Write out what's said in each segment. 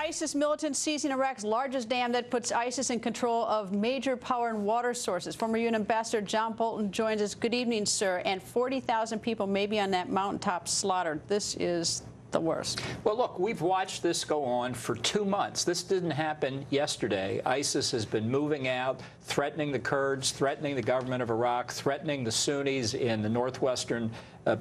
ISIS militants seizing Iraq's largest dam that puts ISIS in control of major power and water sources. Former UN Ambassador John Bolton joins us. Good evening, sir. And 40,000 people may be on that mountaintop slaughtered. This is the worst. Well, look, we've watched this go on for 2 months. This didn't happen yesterday. ISIS has been moving out, threatening the Kurds, threatening the government of Iraq, threatening the Sunnis in the northwestern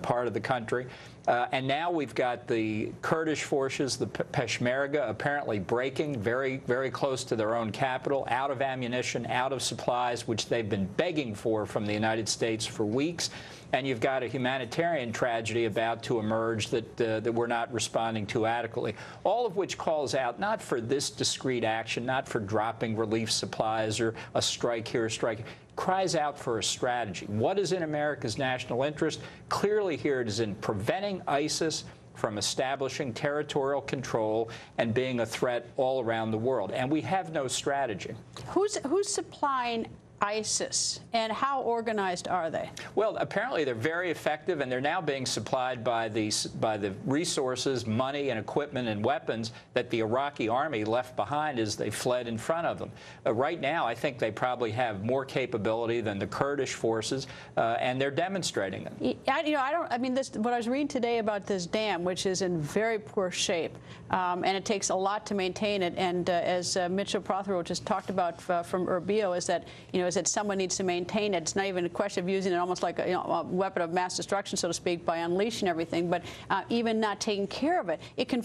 part of the country. And now we've got the Kurdish forces, the Peshmerga, apparently breaking very, very close to their own capital, out of ammunition, out of supplies, which they've been begging for from the United States for weeks. And you've got a humanitarian tragedy about to emerge that we're not responding to adequately, all of which calls out not for this discrete action, not for dropping relief supplies or a strike here, a strike, cries out for a strategy. What is in America's national interest? Clearly here it is in preventing ISIS from establishing territorial control and being a threat all around the world. And we have no strategy. Who's supplying ISIS, and how organized are they? Well, apparently they're very effective, and they're now being supplied by the resources, money, and equipment and weapons that the Iraqi army left behind as they fled in front of them. Right now, I think they probably have more capability than the Kurdish forces, and they're demonstrating them. What I was reading today about this dam, which is in very poor shape, and it takes a lot to maintain it. And as Mitchell Prothero just talked about from Urbio, is that is that someone needs to maintain it. It's not even a question of using it almost like a weapon of mass destruction, so to speak, by unleashing everything, but even not taking care of it. It can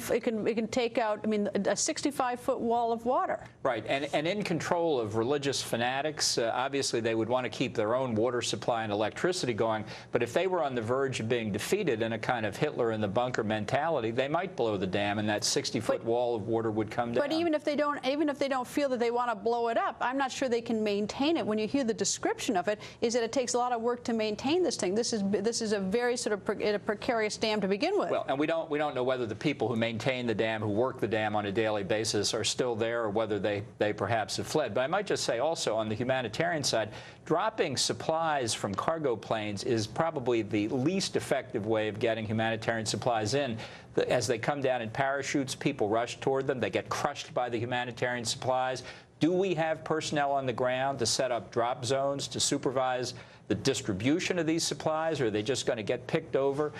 take out, a 65-foot wall of water. Right, and in control of religious fanatics. Obviously, they would want to keep their own water supply and electricity going. But if they were on the verge of being defeated in a kind of Hitler in the bunker mentality, they might blow the dam, and that 60-foot wall of water would come down. But even if they don't feel that they want to blow it up, I'm not sure they can maintain it. When you hear the description of it, is that it takes a lot of work to maintain this thing. This is a very sort of precarious dam to begin with. Well, and we don't know whether the people who maintain the dam, who work the dam on a daily basis, are still there, or whether they perhaps have fled. But I might just say also on the humanitarian side, dropping supplies from cargo planes is probably the least effective way of getting humanitarian supplies in. As they come down in parachutes, people rush toward them. They get crushed by the humanitarian supplies. Do we have personnel on the ground to set up drop zones to supervise the distribution of these supplies, or are they just going to get picked over?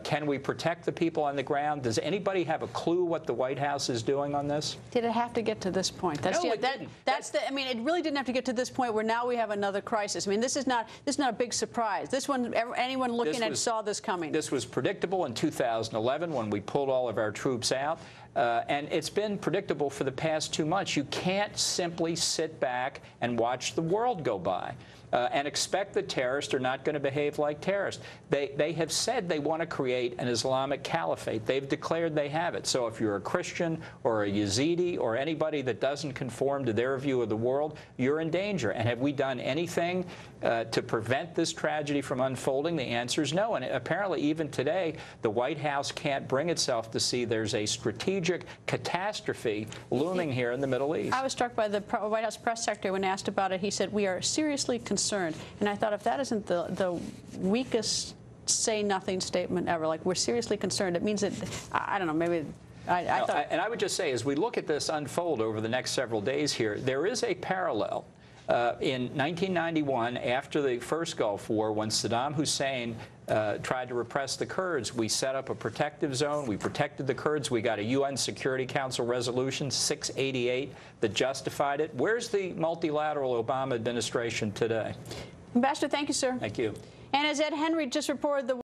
Can we protect the people on the ground? Does anybody have a clue what the White House is doing on this? Did it have to get to this point? No, it didn't. It really didn't have to get to this point where now we have another crisis. This is not a big surprise. This one, anyone looking at saw this coming. This was predictable in 2011 when we pulled all of our troops out. And it's been predictable for the past 2 months. You can't simply sit back and watch the world go by and expect that terrorists are not going to behave like terrorists. They have said they want to create an Islamic caliphate. They've declared they have it. So if you're a Christian or a Yazidi or anybody that doesn't conform to their view of the world, you're in danger. And have we done anything to prevent this tragedy from unfolding? The answer is no. And apparently even today, the White House can't bring itself to see there's a strategic catastrophe looming here in the Middle East. I was struck by the White House press secretary when asked about it. He said, "We are seriously concerned." And I thought, if that isn't the weakest say-nothing statement ever, like we're seriously concerned, it means that, I don't know, maybe I thought. And I would just say, as we look at this unfold over the next several days here, there is a parallel. In 1991, after the first Gulf War, when Saddam Hussein tried to repress the Kurds, we set up a protective zone. We protected the Kurds. We got a UN Security Council resolution, 688, that justified it. Where's the multilateral Obama administration today? Ambassador, thank you, sir. Thank you. And as Ed Henry just reported, the